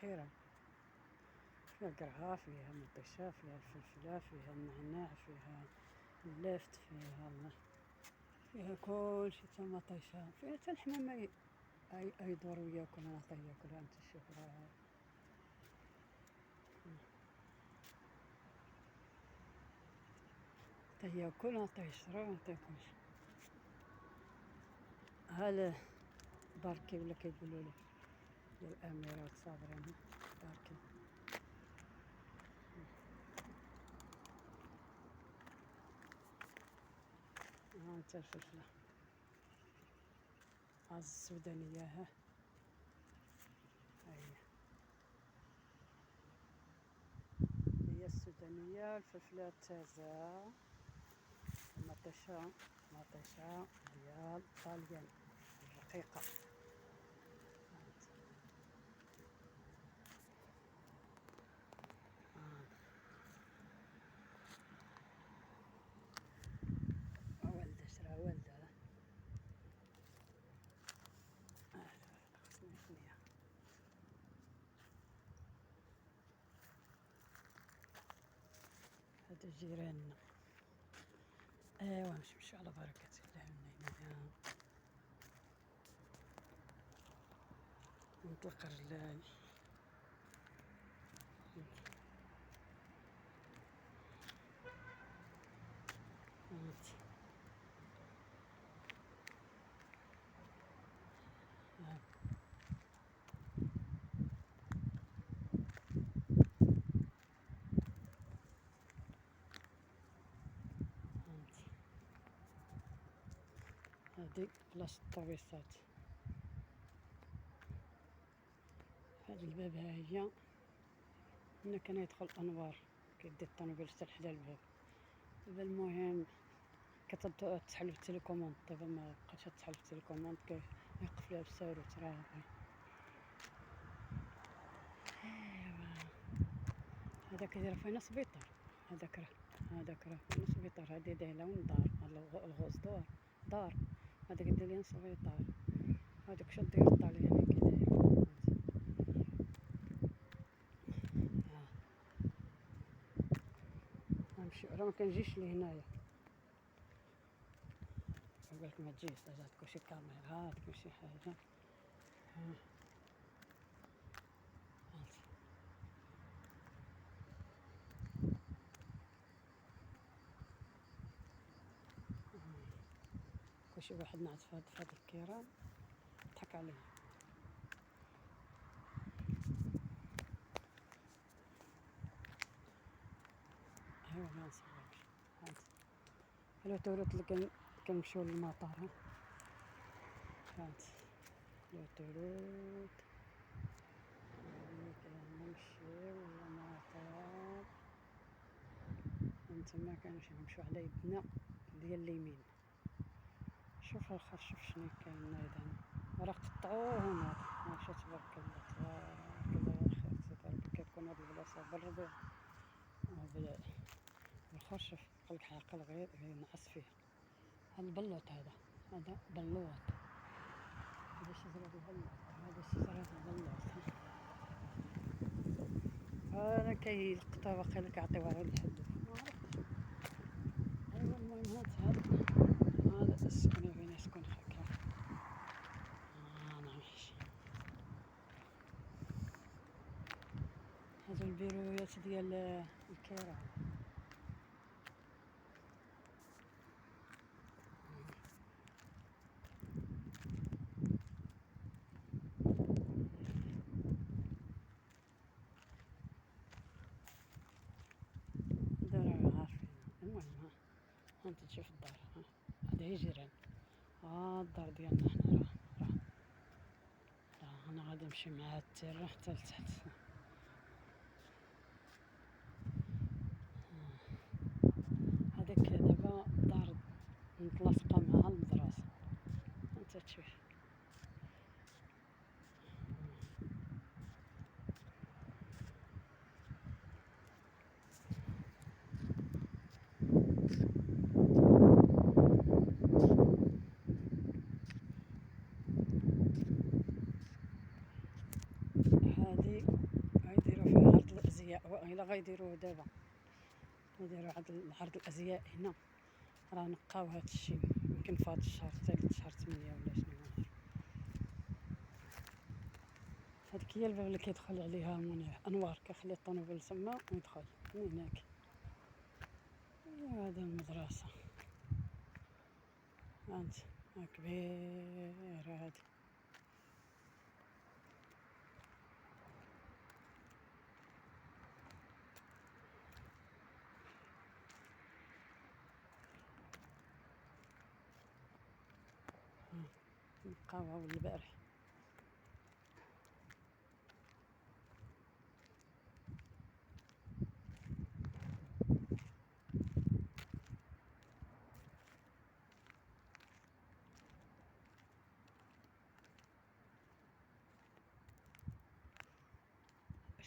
بحيرة، فيها قرعة، فيها مطيشة، فيها الفلفلة، فيها النعناع، فيها اللفت، فيها كل شي تما طيشة، فيها حتى الحمام يدور وياكل، نعطيه ياكل. انت شوف راه حتى ياكل، نعطيه يشرب، نعطيه كلشي. ها باركي ولا كيقولولو ديال الأميرة صابرين، باركي. ها انت الفلفلة، ها السودانية، ها هي السودانية. الفلفلة التازة، مطيشة ديال طاليان الرقيقة. والدة شرا والدة، خصني نحنيها. هادو جيراننا. ايوا نمشيو على بركة الله من هنا. نطلق رجلاي. هادي بلاصة الطويسات. هاد الباب ها هي هنا كان يدخل الانوار، كيدي الطونوبيل حتى لحدا الباب. دابا المهم كتسحل في التليكوموند، دابا ما بقاتش تسحل في التليكوموند، كيقفلوها بالساروت راه. هذاك كيدير فينا سبيطار، هذاك راه فينا سبيطار. هادي دايره وين دار الغوص دار، هذاك دير لينا سبيطار. هذاك شاد داير الطالياني كي داير. نمشيو، راه مكنجيش لهنايا، قالك ما تجيش، جاتكم شي كاميرا، تكون شي حاجه. كلشي واحد ناعس في هاد الكيران ضحك عليه. ايوا ما نصورش. الوتورات اللي كنمشيو للمطار، هانت الوتورات اللي كنمشيو للمطار. من تما كنمشيو على يدنا ديال اليمين. شوف الخر، شوف شنو كاين هنا، راه قطعوه هنا. ماشي تبارك الله، تبارك الله يا خير. تبارك كتكون هاد البلاصه بالربيع والخر. شوف قلك عاقل غير ينعس فيه. هاد البلوط، هذا بلوط، هذا شجرة البلوط، هذا شجرة البلوط. هذا كيلقطها واقيلا كيعطيوها غير للحدود، معرفتش. ايوا المهم هذا السكن فين يسكن هكا. نعيش. هذو البيرويات ديال الكيران. دار عارفين. المهم هانت تشوف الدار، هذا هي جيران. الدار ديالنا حنا راه انا غادي نمشي مع التير حتى لتحت. هذاك دابا دار متلاصقه مع المدرسه، انت تشوف. هذه غيديروه دابا، يديروا عرض الازياء هنا، راه نقاو هذا الشيء يمكن في هذا الشهر الثالث شهر 8 ولا شنو. هذيك هي الباب اللي كيدخل عليها منير انوار، كيخلي الطوموبيل تما ويدخل من هناك. هذا المدرسة هانت كبير هادي. نلقاوها أول البارح.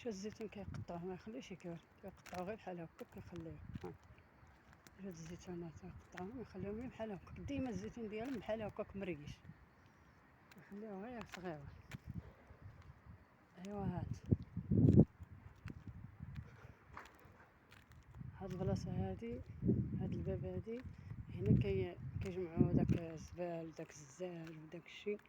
شو الزيتون كيقطعوه ما يخليش يكبر، كيقطعوه غير بحال هكا كيخليوه. هاد الزيتونات كيقطعوهم يخليوهم غير بحال هكا، ديما الزيتون ديالهم بحال هكاك مريش، يخليوه غير صغيور. ايوا هاد البلاصه هادي، هاد الباب هادي هنا كيجمعوا داك الزبال داك الزال وداك الشيء،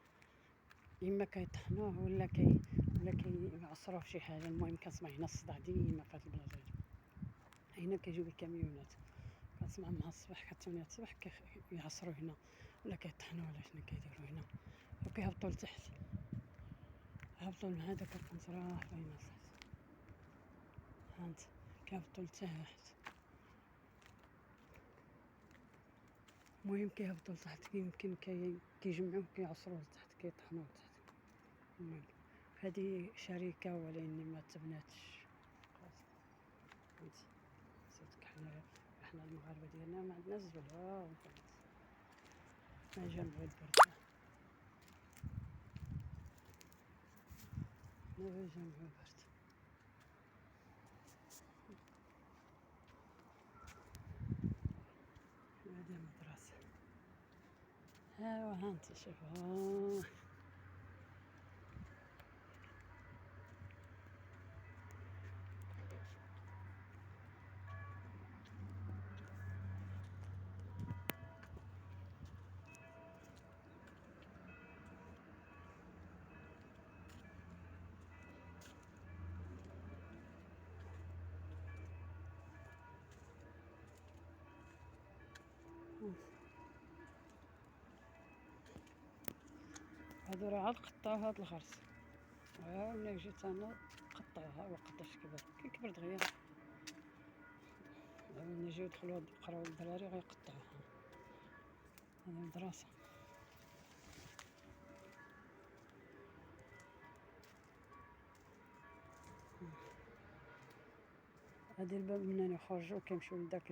اما كيطحنوه ولا كيعصروه في شي حاجه. المهم كنسمع هنا الصداع ديما في هاد البلاصه هادي. هنا كيجيو بالكاميونات، كنسمع مع الصباح حتى 8 الصباح كيعصروا هنا ولا كيطحنوا ولا شنو كيديروا هنا، وكيهبطوا لتحت، هبطوا مع داك القنطره باينه لتحت. هانت كيهبطوا لتحت، المهم كيهبطوا لتحت، يمكن كيجمعوه كيعصروه لتحت كيطحنوه لتحت. المهم هذه شركة ولكن ما تبناتش. حنا المغاربة ديالنا ما عندناش الزبل، ما جا نبغي البرد، ما جا نبغي البرد. هذه المدرسة، ها انت شوفوا. هادو راه عاد قطعو هاد الغرس، ملي جيت انا قطعوها وقداش كبر، كيكبر دغيا. ملي يجيو يدخلوا يقراو الدراري غيقطعوها. هذه مدرسة. هادي الباب منين يخرجوا كيمشيو لداك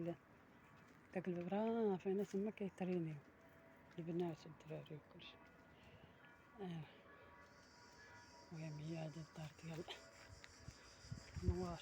داك الباب، راه فينا تما كيترينيو البنات والدراري وكلشي. المهم هي هادي الدار ديال نوار.